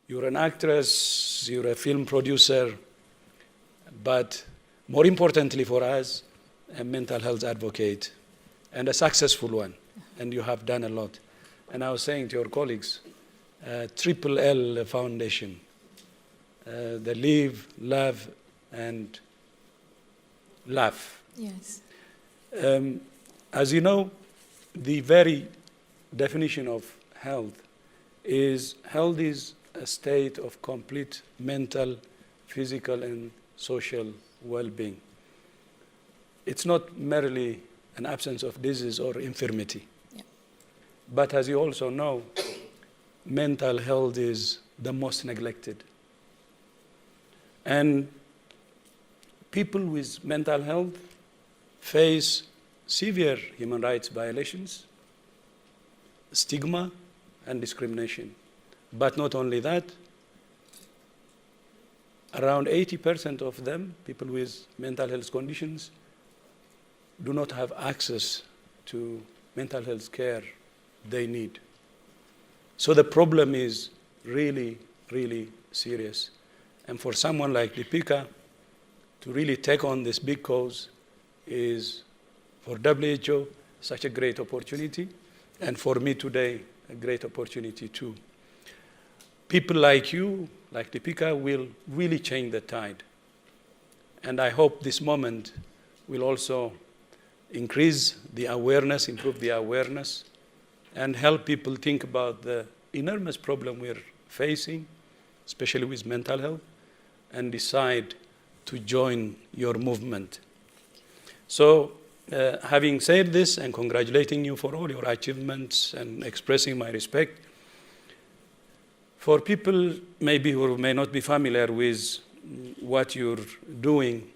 You're an actress, you're a film producer, but more importantly for us, a mental health advocate and a successful one. And you have done a lot. And I was saying to your colleagues, Triple L Foundation, the Live, Love, and Laugh. Yes. As you know, the very definition of health is a state of complete mental, physical, and social well-being. It's not merely an absence of disease or infirmity. Yeah. But as you also know, mental health is the most neglected. And people with mental health face severe human rights violations, stigma, and discrimination. But not only that, around 80% of them, people with mental health conditions, do not have access to mental health care they need. So the problem is really, really serious. And for someone like Deepika to really take on this big cause is, for WHO, such a great opportunity, and for me today, a great opportunity too. People like you, like Deepika, will really change the tide. And I hope this moment will also increase the awareness, improve the awareness, and help people think about the enormous problem we're facing, especially with mental health, and decide to join your movement. So, having said this and congratulating you for all your achievements and expressing my respect, for people maybe who may not be familiar with what you're doing,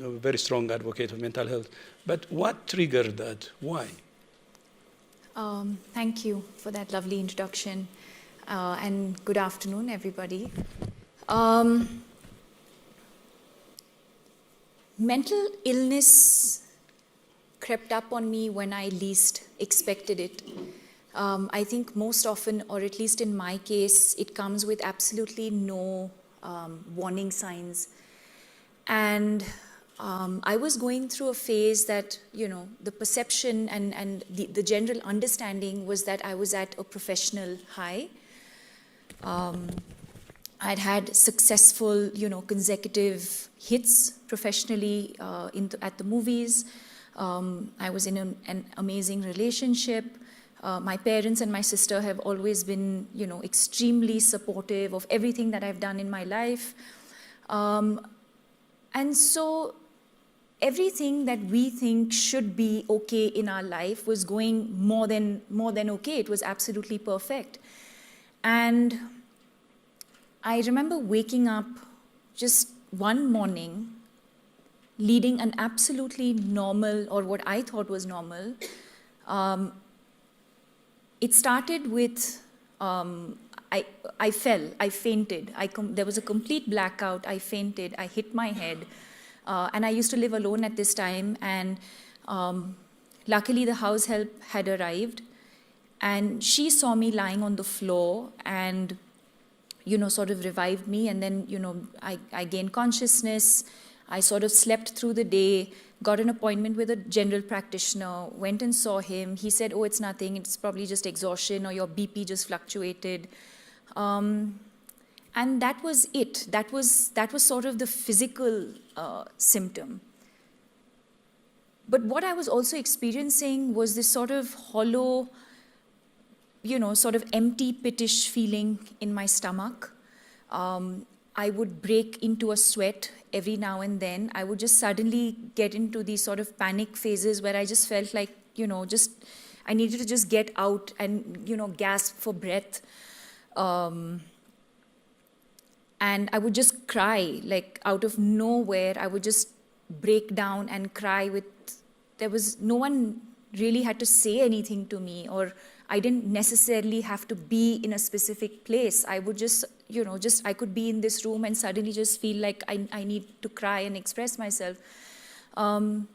a very strong advocate of mental health, but what triggered that? Why? Thank you for that lovely introduction, and good afternoon, everybody. Mental illness crept up on me when I least expected it. I think most often, or at least in my case, it comes with absolutely no warning signs. And I was going through a phase that, the perception and the general understanding was that I was at a professional high. I'd had successful, consecutive hits professionally at the movies. I was in an amazing relationship. My parents and my sister have always been, extremely supportive of everything that I've done in my life. And so everything that we think should be okay in our life was going more than okay. It was absolutely perfect. And I remember waking up just one morning, leading an absolutely normal, or what I thought was normal. It started with, I fell, I fainted. There was a complete blackout, I fainted, I hit my head. And I used to live alone at this time, and luckily the house help had arrived. And she saw me lying on the floor and, sort of revived me. And then, I gained consciousness. I sort of slept through the day, got an appointment with a general practitioner, went and saw him. He said, oh, it's nothing. It's probably just exhaustion, or your BP just fluctuated. And that was it. That was sort of the physical symptom. But what I was also experiencing was this sort of hollow, sort of empty, pittish feeling in my stomach. I would break into a sweat every now and then. I would just suddenly get into these sort of panic phases where I just felt like, I needed to just get out and, gasp for breath. And I would just cry, like out of nowhere. I would just break down and cry no one really had to say anything to me, or I didn't necessarily have to be in a specific place. I would just, I could be in this room and suddenly just feel like I need to cry and express myself. And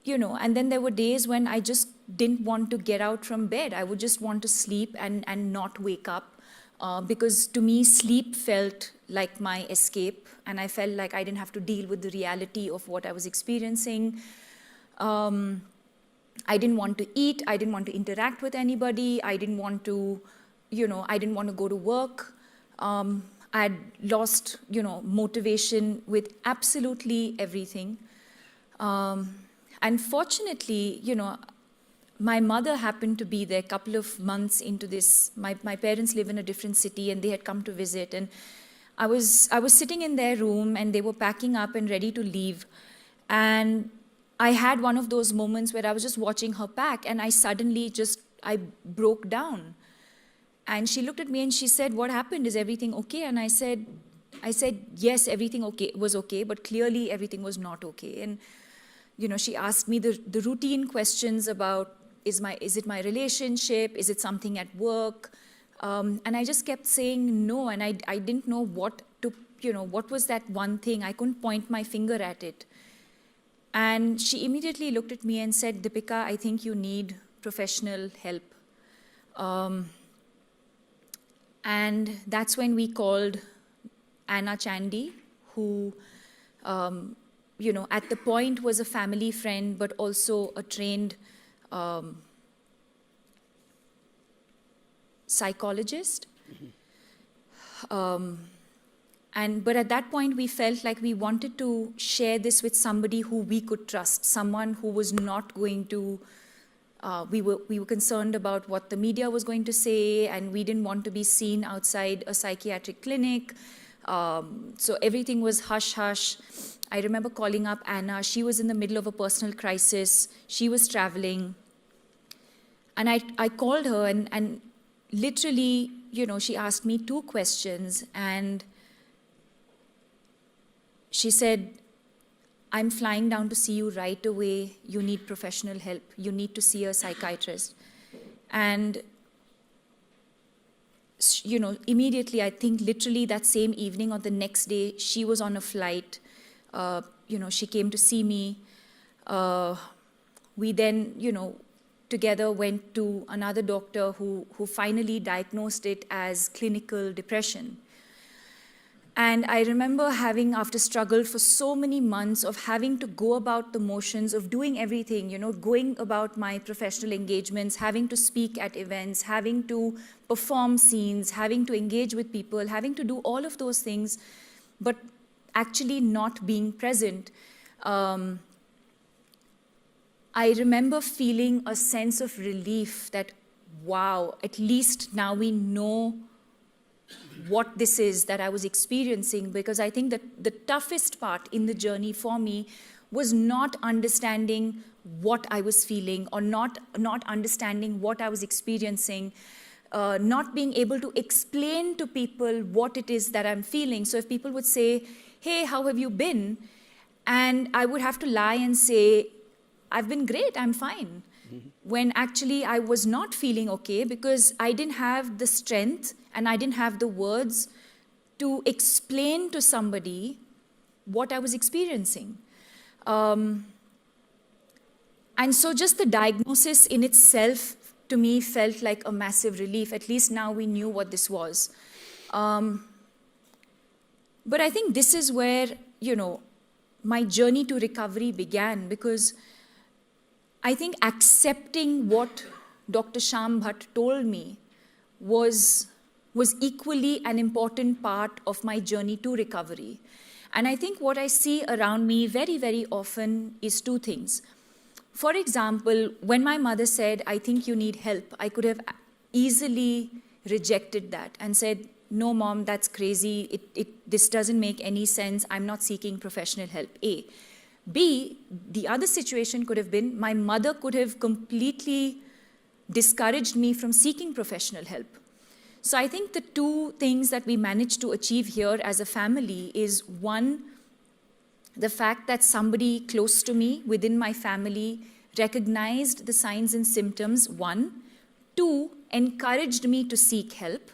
then there were days when I just didn't want to get out from bed. I would just want to sleep and not wake up. because to me, sleep felt like my escape, and I felt like I didn't have to deal with the reality of what I was experiencing. I didn't want to eat, I didn't want to interact with anybody, I didn't want to, I didn't want to go to work. I had lost, motivation with absolutely everything. And fortunately, my mother happened to be there a couple of months into this. My parents live in a different city, and they had come to visit. And I was sitting in their room, and they were packing up and ready to leave. And I had one of those moments where I was just watching her pack, and I suddenly I broke down. And she looked at me and she said, "What happened? Is everything okay?" And I said, yes, everything was okay, but clearly everything was not okay. And she asked me the routine questions about, is it my relationship? Is it something at work? And I just kept saying no, and I didn't know what was that one thing. I couldn't point my finger at it. And she immediately looked at me and said, "Deepika, I think you need professional help." And that's when we called Anna Chandy, who, at the point was a family friend, but also a trained psychologist. But at that point, we felt like we wanted to share this with somebody who we could trust, someone who was not going to, we were concerned about what the media was going to say, and we didn't want to be seen outside a psychiatric clinic. So everything was hush-hush. I remember calling up Anna. She was in the middle of a personal crisis. She was traveling. And I called her, and literally, she asked me 2 questions, and she said, "I'm flying down to see you right away. You need professional help. You need to see a psychiatrist." And, immediately, I think literally that same evening or the next day, she was on a flight. She came to see me. We then, together went to another doctor who finally diagnosed it as clinical depression. And I remember after struggled for so many months of having to go about the motions of doing everything, going about my professional engagements, having to speak at events, having to perform scenes, having to engage with people, having to do all of those things, but actually not being present. I remember feeling a sense of relief that, wow, at least now we know what this is that I was experiencing, because I think that the toughest part in the journey for me was not understanding what I was feeling, or not understanding what I was experiencing, not being able to explain to people what it is that I'm feeling. So if people would say, "Hey, how have you been?" And I would have to lie and say, "I've been great, I'm fine." When actually I was not feeling okay, because I didn't have the strength and I didn't have the words to explain to somebody what I was experiencing. And so just the diagnosis in itself, to me, felt like a massive relief. At least now we knew what this was. But I think this is where, my journey to recovery began, because I think accepting what Dr. Shyam Bhatt told me was equally an important part of my journey to recovery. And I think what I see around me very, very often is 2 things. For example, when my mother said, "I think you need help," I could have easily rejected that and said, "No, Mom, that's crazy. This doesn't make any sense. I'm not seeking professional help." A. B, the other situation could have been, my mother could have completely discouraged me from seeking professional help. So I think the 2 things that we managed to achieve here as a family is, 1, the fact that somebody close to me within my family recognized the signs and symptoms, 1. 2, encouraged me to seek help.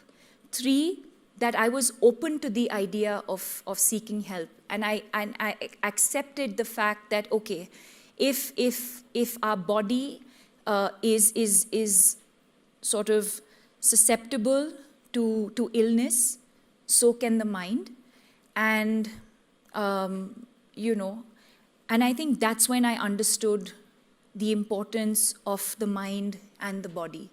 3, that I was open to the idea of seeking help. And I accepted the fact that, okay, if our body is sort of susceptible to illness, so can the mind. And, you know, and I think that's when I understood the importance of the mind and the body,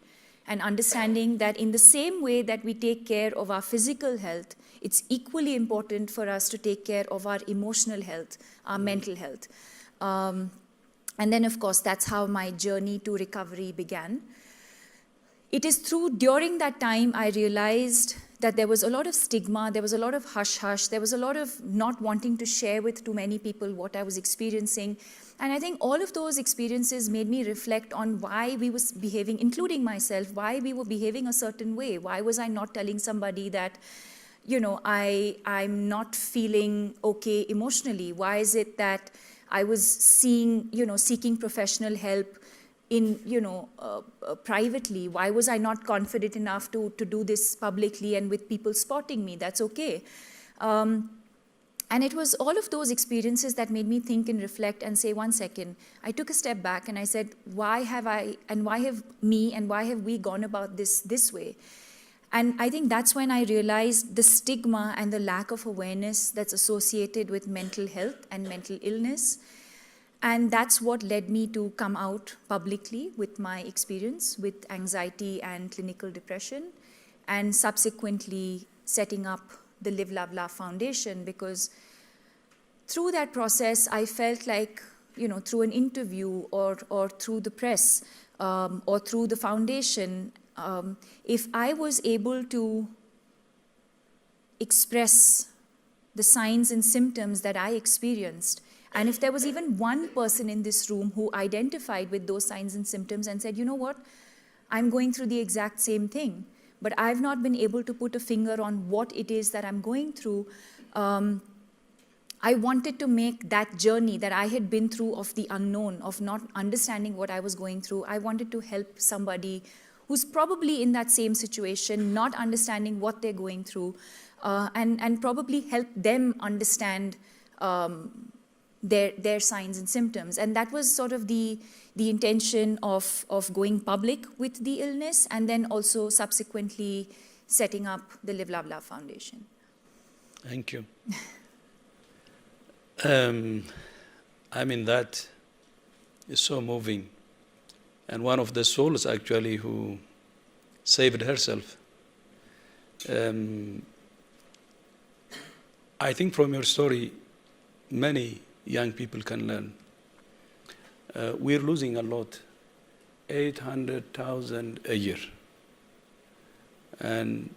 and understanding that in the same way that we take care of our physical health, it's equally important for us to take care of our emotional health, our mental health. And then, of course, that's how my journey to recovery began. It is during that time, I realized that there was a lot of stigma, there was a lot of hush-hush, there was a lot of not wanting to share with too many people what I was experiencing. And I think all of those experiences made me reflect on why we was behaving, including myself, why we were behaving a certain way. Why was I not telling somebody that, you know, I'm not feeling okay emotionally? Why is it that I was seeking professional help in, privately? Why was I not confident enough to do this publicly and with people spotting me? That's okay. And it was all of those experiences that made me think and reflect and say, one second. I took a step back and I said, why have we gone about this way? And I think that's when I realized the stigma and the lack of awareness that's associated with mental health and mental illness. And that's what led me to come out publicly with my experience with anxiety and clinical depression, and subsequently setting up the Live, Love, Laugh Foundation, because through that process, I felt like, through an interview or through the press or through the foundation, if I was able to express the signs and symptoms that I experienced, and if there was even one person in this room who identified with those signs and symptoms and said, you know what, I'm going through the exact same thing, but I've not been able to put a finger on what it is that I'm going through. I wanted to make that journey that I had been through of the unknown, of not understanding what I was going through. I wanted to help somebody who's probably in that same situation, not understanding what they're going through, and probably help them understand their signs and symptoms. And that was sort of the intention of going public with the illness, and then also subsequently setting up the Live, Love, Laugh Foundation. Thank you. That is so moving. And one of the souls actually who saved herself. I think from your story, many young people can learn. We're losing a lot, 800,000 a year. And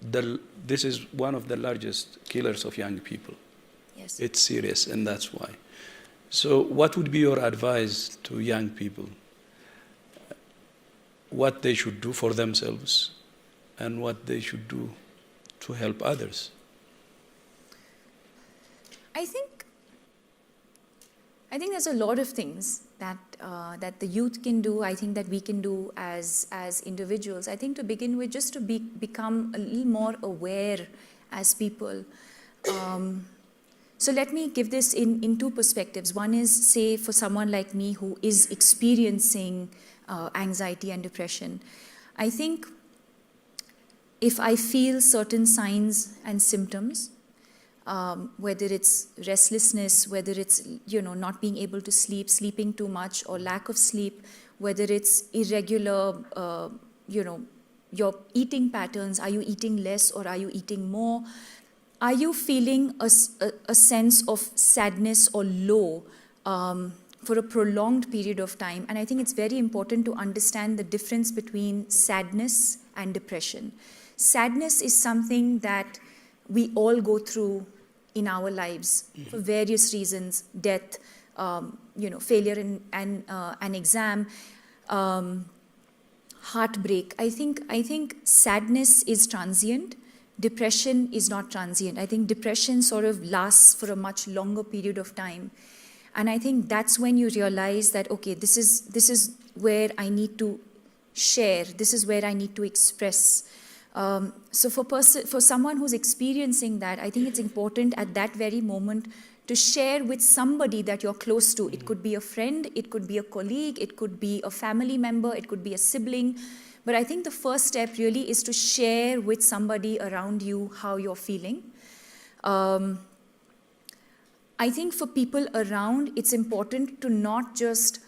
this is one of the largest killers of young people. Yes. It's serious, and that's why. So what would be your advice to young people? What they should do for themselves and what they should do to help others? I think there's a lot of things that the youth can do. I think that we can do as individuals. I think to begin with, just to become a little more aware as people. So let me give this in two perspectives. One is, say, for someone like me who is experiencing anxiety and depression. I think if I feel certain signs and symptoms, whether it's restlessness, whether it's not being able to sleep, sleeping too much, or lack of sleep, whether it's irregular, your eating patterns, are you eating less or are you eating more? Are you feeling a sense of sadness or low for a prolonged period of time? And I think it's very important to understand the difference between sadness and depression. Sadness is something that we all go through in our lives for various reasons: death, failure in an exam, heartbreak. I think sadness is transient. Depression is not transient. I think depression sort of lasts for a much longer period of time. And I think that's when you realize that, okay, this is where I need to share, this is where I need to express. So for someone who's experiencing that, I think it's important at that very moment to share with somebody that you're close to. It could be a friend, it could be a colleague, it could be a family member, it could be a sibling. But I think the first step really is to share with somebody around you how you're feeling. I think for people around, it's important to not just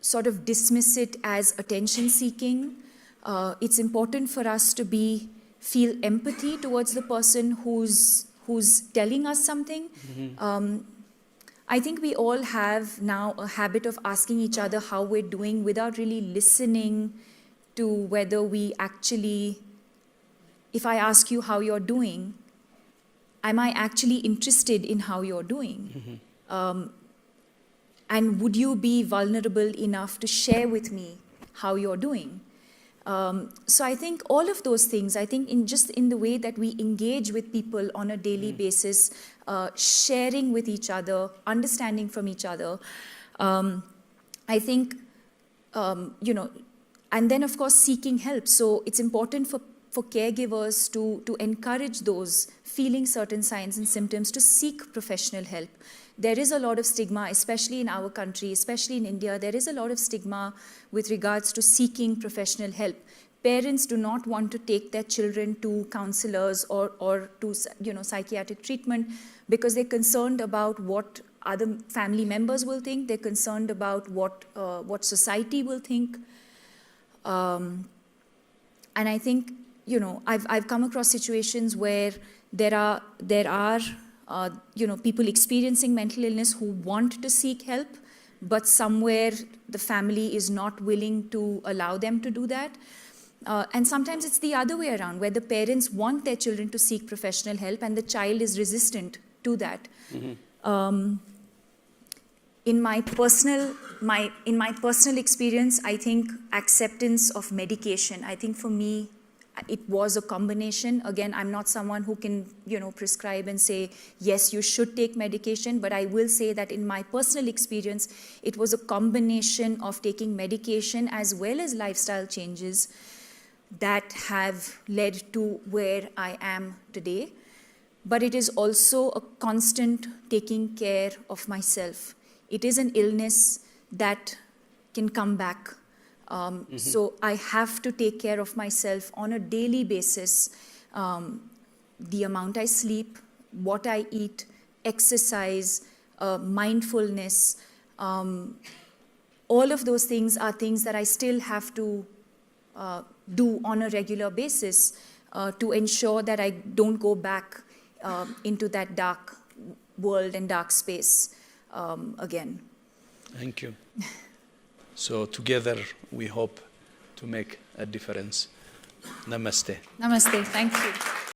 sort of dismiss it as attention seeking. It's important for us to feel empathy towards the person who's telling us something. I think we all have now a habit of asking each other how we're doing without really listening to whether we actually, if I ask you how you're doing, am I actually interested in how you're doing? And would you be vulnerable enough to share with me how you're doing? So I think all of those things, I think in the way that we engage with people on a daily basis, sharing with each other, understanding from each other, I think, and then of course seeking help. So it's important for caregivers to encourage those feeling certain signs and symptoms to seek professional help. There is a lot of stigma, especially in our country, especially in India, there is a lot of stigma with regards to seeking professional help. Parents do not want to take their children to counselors or to psychiatric treatment because they're concerned about what other family members will think. They're concerned about what society will think. And I think, I've come across situations where there are people experiencing mental illness who want to seek help, but somewhere the family is not willing to allow them to do that. And sometimes it's the other way around, where the parents want their children to seek professional help and the child is resistant to that. In my personal experience, I think acceptance of medication, I think for me, it was a combination. Again, I'm not someone who can, prescribe and say, yes, you should take medication, but I will say that in my personal experience, it was a combination of taking medication as well as lifestyle changes that have led to where I am today. But it is also a constant taking care of myself. It is an illness that can come back. So I have to take care of myself on a daily basis. The amount I sleep, what I eat, exercise, mindfulness, all of those things are things that I still have to do on a regular basis to ensure that I don't go back into that dark world and dark space again. Thank you. So together we hope to make a difference. Namaste. Namaste. Thank you.